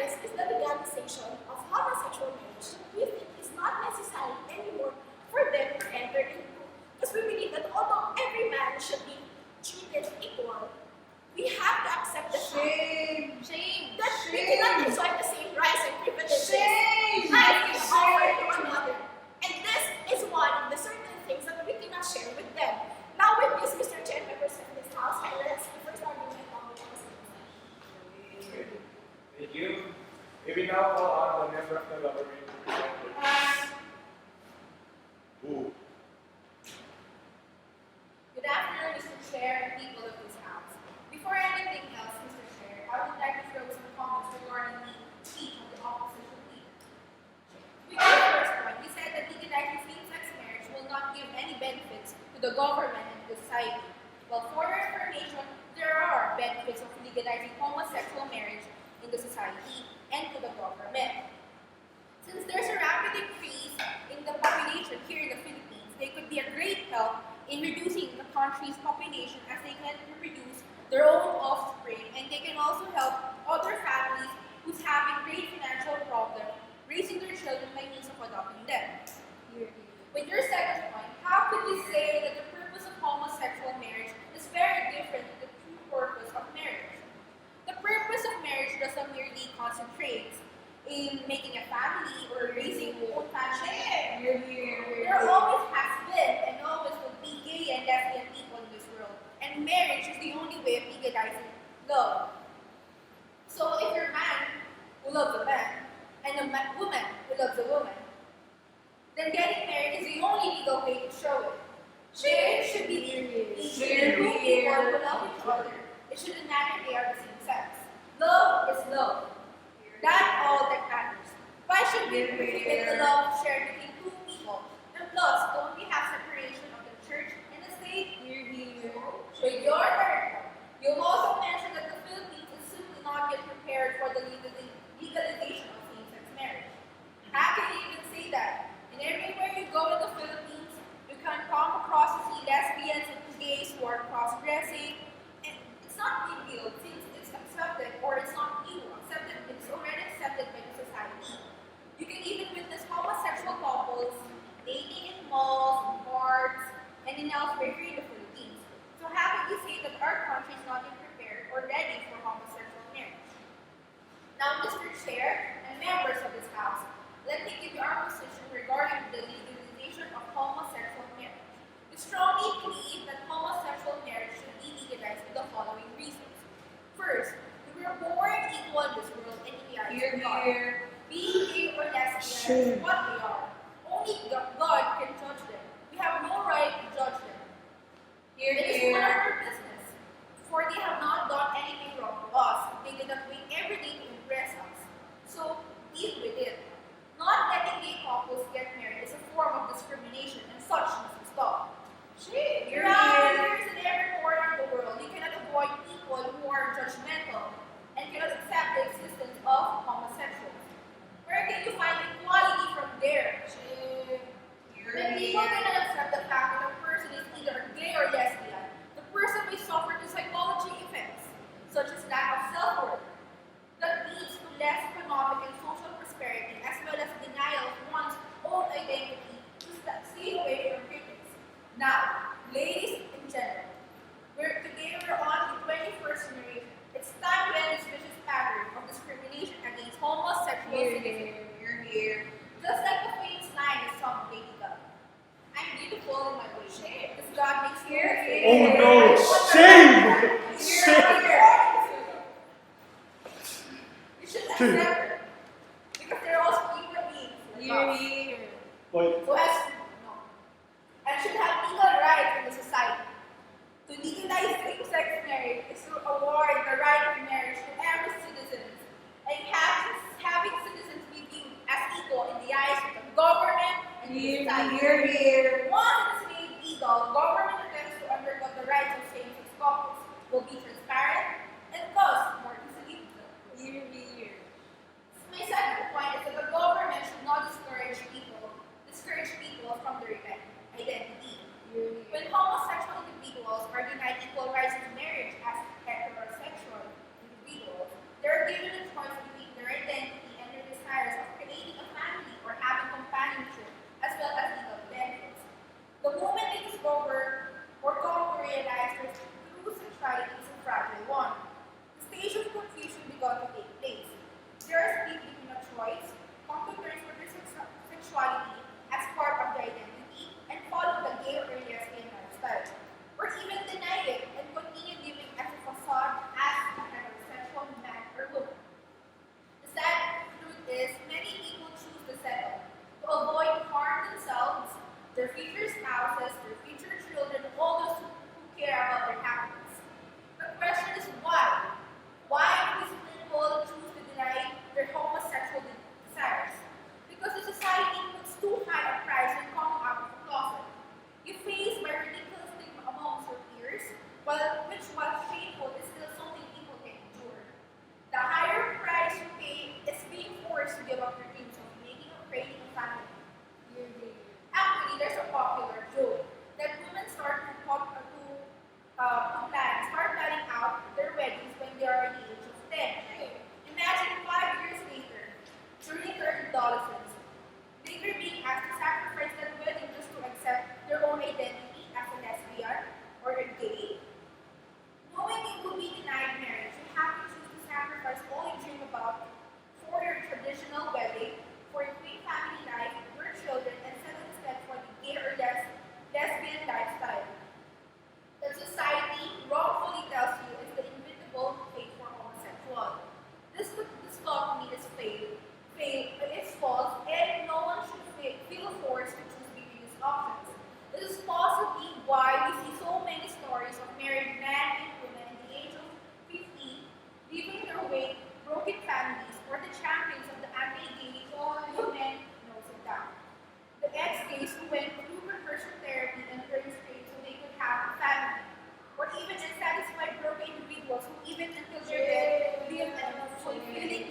this is the legalization of homosexual marriage. We think it's not necessary anymore for them to enter into. Because we believe that although every man should be treated equal, we have to accept the Shame. that we cannot enjoy the same rights and privileges Shame. life is offered to another. And this is one of the certain things that we cannot share with them. Now with this, Mr. Chair, members of this House, and let's first argument on the Thank you. We will now call on the member of the government to present the case. Who? Good afternoon, Mr. Chair and people of this House. Before anything else, Mr. Chair, I would like to throw some comments regarding the speech of the opposition leader. We got the first point. He said that legalizing same-sex marriage will not give any benefits to the government and to society. Well, for your information, there are benefits of legalizing homosexual marriage in the society and to the government. Since there's a rapid increase in the population here in the Philippines, they could be a great help in reducing the country's population as they can reproduce their own offspring, and they can also help other families who's having great financial problems raising their children by means of adopting them. With your second point, how could you say that the purpose of homosexual marriage is very different than the true purpose of marriage? The purpose of marriage doesn't merely concentrate in making a family or raising your own family. There always has been and always will be gay and lesbian people in this world. And marriage is the only way of legalizing love. So if you're a man who loves a man and a woman who loves a woman, then getting married is the only legal way to show it. Marriage should be between two people who love each other. It shouldn't matter if they are the same sex. Love is love. That's all that matters. Why should we prohibit the love shared between two people? And plus, don't we have separation of the church and the state? With your turn, you'll also mention that the Philippines is simply not yet prepared for the legalization of same-sex marriage. How can you even say that? And everywhere you go in the Philippines, you can come across to see lesbians and gays who are cross-dressing. And it's not big deal since it's accepted, or it's not evil, accepted, it's already accepted by the society. You can even witness homosexual couples dating in malls, parks, and in elsewhere here in the Philippines. So how can you say that our country is not yet prepared or ready for homosexual marriage? Now, Mr. Chair and members of this House, let me give you our position regarding the legalization of homosexual marriage. We strongly believe that homosexual marriage should be legalized for the following reasons. First, we were born equal in this world and in the eyes of God. Being gay or lesbian is what they are. Only God can judge them. We have no right to judge them. It is none of our business, for they have not done anything wrong to us. They did not wait every day to impress us. So, deal with it. Not letting gay couples get married is a form of discrimination, and such must stop. Around in every corner of the world, you cannot avoid people who are judgmental and cannot accept the existence of homosexuals. Where can you find equality from there? When people cannot accept the fact that a person is either gay or lesbian, the person may suffer the psychology effects, such as lack of self-worth, that leads to less economic and social prosperity, as well as denial of one's own identity to stay away from critics. Now, ladies and gentlemen, today we're on the 21st century. It's time to end this vicious pattern of discrimination against homosexual citizens. Just like the famous line is sung by Lady Gaga. I'm beautiful in my way. Because God makes me Oh no! Shame! You should accept her. Because they're also human beings. Point. Who has and should have equal rights in the society. To legalize same-sex marriage is to award the right of marriage to every citizen, and having citizens be viewed as equal in the eyes of the government and the society. Once it is made legal, government attempts to undercut the rights of same-sex couples will be transparent and thus more easily My second point is that the government should not discourage people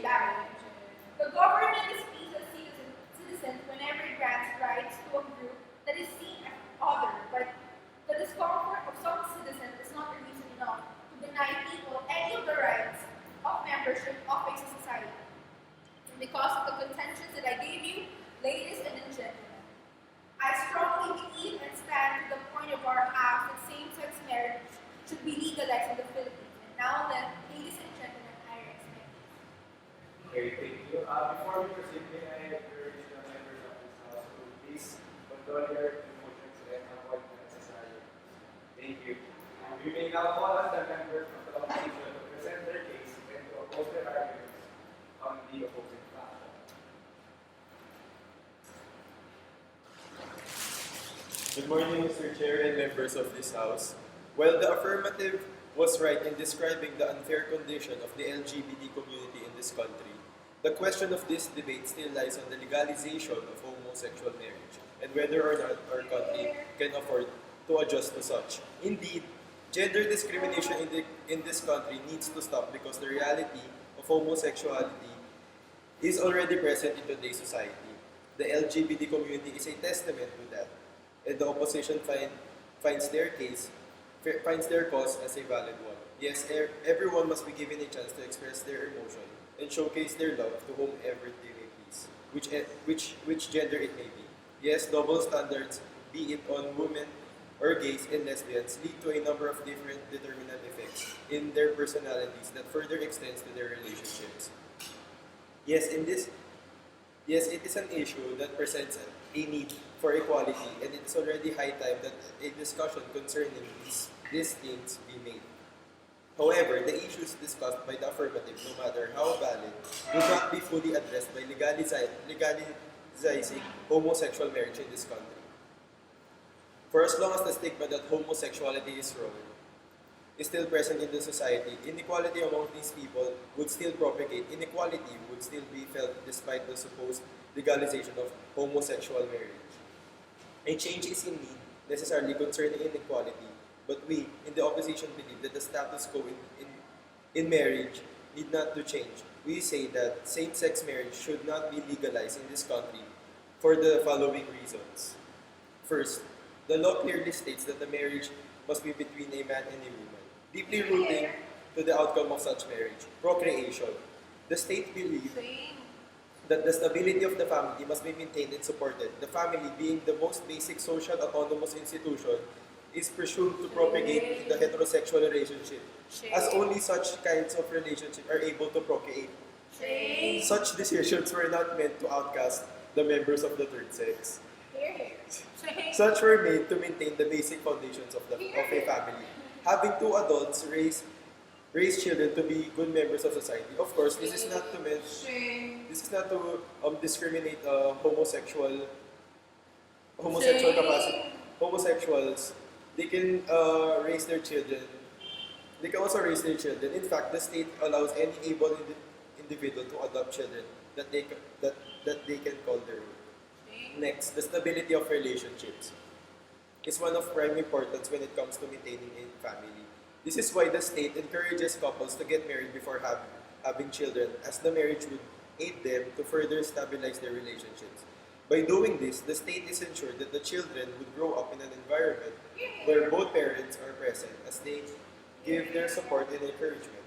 marriage. The government is pleased as citizens whenever it grants rights to a group that is seen as other, but the discomfort of some citizens is not a reason enough to deny people any of the rights of membership of a society. And because of the contentions that I gave you, ladies and gentlemen, I strongly believe and stand to the point of our house that same-sex marriage should be legalized in the Philippines. And now then, ladies and gentlemen, I respect you. Okay, thank you. Before we proceed, may I encourage the members of this house to please control your emotions and avoid unnecessary. Thank you. We may now call on the members of the opposition to present their case and to oppose their arguments on the opposing platform. Good morning, Mr. Chair and members of this House. While the affirmative was right in describing the unfair condition of the LGBT community in this country, the question of this debate still lies on the legalization of homosexual marriage and whether or not our country can afford to adjust to such. Indeed, gender discrimination in this country needs to stop because the reality of homosexuality is already present in today's society. The LGBT community is a testament to that, and the opposition finds their cause as a valid one. Yes, everyone must be given a chance to express their emotion and showcase their love to whomever they may please, which gender it may be. Yes, double standards, be it on women or gays and lesbians, lead to a number of different determinant effects in their personalities that further extends to their relationships. Yes, it is an issue that presents a need for equality, and it is already high time that a discussion concerning these things be made. However, the issues discussed by the affirmative, no matter how valid, will not be fully addressed by legalizing homosexual marriage in this country. For as long as the stigma that homosexuality is wrong is still present in the society, inequality among these people would still propagate. Inequality would still be felt despite the supposed legalization of homosexual marriage. A change is in need, necessarily concerning inequality, but we, in the opposition, believe that the status quo in marriage need not to change. We say that same-sex marriage should not be legalized in this country for the following reasons. First, the law clearly states that the marriage must be between a man and a woman, deeply rooting to the outcome of such marriage, procreation. The state believes that the stability of the family must be maintained and supported. The family, being the most basic social autonomous institution, is presumed to propagate the heterosexual relationship, as only such kinds of relationships are able to procreate. Such decisions were not meant to outcast the members of the third sex. Such were made to maintain the basic foundations of a family. Having two adults raise children to be good members of society. Of course, this is not to discriminate homosexual capacity. Homosexuals, they can raise their children. They can also raise their children. In fact, the state allows any able individual to adopt children that they can call their own. Next, the stability of relationships is one of prime importance when it comes to maintaining a family. This is why the state encourages couples to get married before having children, as the marriage would aid them to further stabilize their relationships. By doing this, the state is ensured that the children would grow up in an environment where both parents are present as they give their support and encouragement.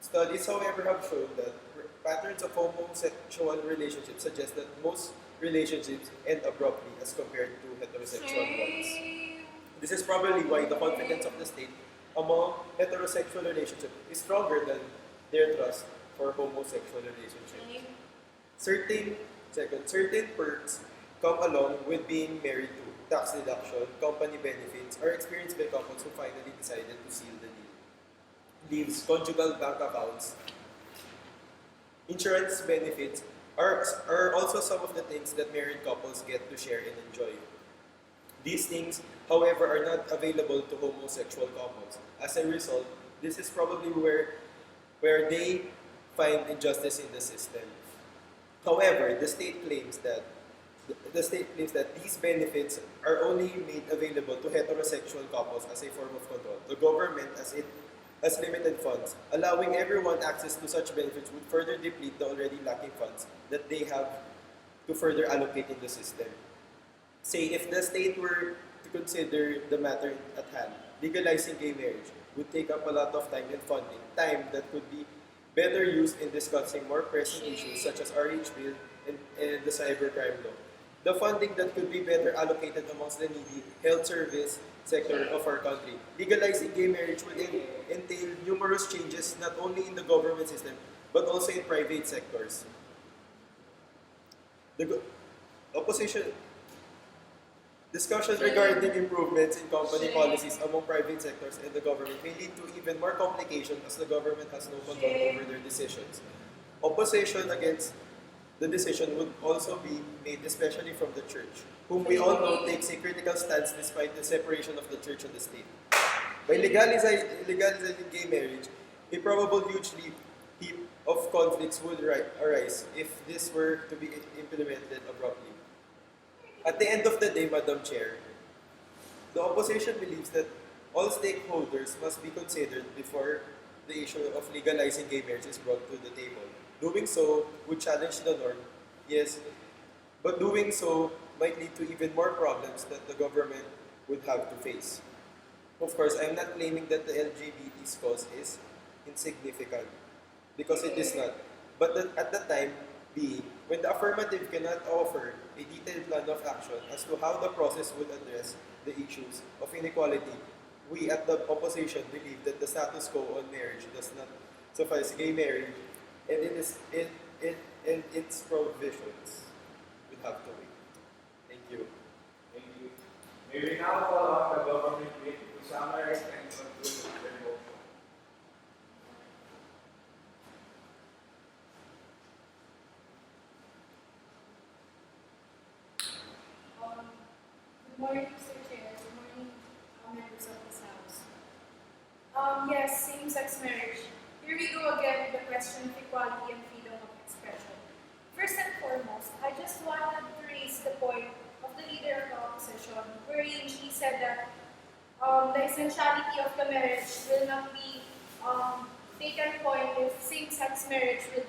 Studies, however, have shown that patterns of homosexual relationships suggest that most relationships end abruptly as compared to heterosexual ones. This is probably why the confidence of the state among heterosexual relationships is stronger than their trust for homosexual relationships. Certain perks come along with being married to. Tax deduction, company benefits are experienced by couples who finally decided to seal the deal. Leaves, conjugal bank accounts, insurance benefits are also some of the things that married couples get to share and enjoy. These things, however, are not available to homosexual couples. As a result, this is probably where they find injustice in the system. However, the state claims that these benefits are only made available to heterosexual couples as a form of control. The government, as it as limited funds. Allowing everyone access to such benefits would further deplete the already lacking funds that they have to further allocate in the system. Say, if the state were to consider the matter at hand, legalizing gay marriage would take up a lot of time and funding, time that could be better used in discussing more pressing issues such as RH Bill and the cybercrime law. The funding that could be better allocated amongst the needy health service sector of our country. Legalizing gay marriage would entail numerous changes not only in the government system but also in private sectors. The opposition discussions regarding improvements in company policies among private sectors and the government may lead to even more complications as the government has no control over their decisions. Opposition against the decision would also be made especially from the church, whom we all know takes a critical stance despite the separation of the church and the state. By legalizing gay marriage, a probable huge heap of conflicts would arise if this were to be implemented abruptly. At the end of the day, Madam Chair, the opposition believes that all stakeholders must be considered before the issue of legalizing gay marriage is brought to the table. Doing so would challenge the norm, yes, but doing so might lead to even more problems that the government would have to face. Of course, I'm not claiming that the LGBT's cause is insignificant, because it is not. But at the time being, when the affirmative cannot offer a detailed plan of action as to how the process would address the issues of inequality, we at the opposition believe that the status quo on marriage does not suffice. Gay marriage and its provisions would have to wait. Thank you. Thank you. May we now call on the government whip to summarize and conclude their motion. Good morning, Mr. Chair. Good morning, members of this House. Yes, same-sex marriage. Here we go again with the question of equality and freedom of expression. First and foremost, I just wanted to raise the point of the leader of the opposition, wherein she said that the essentiality of the marriage will not be taken point if same-sex marriage will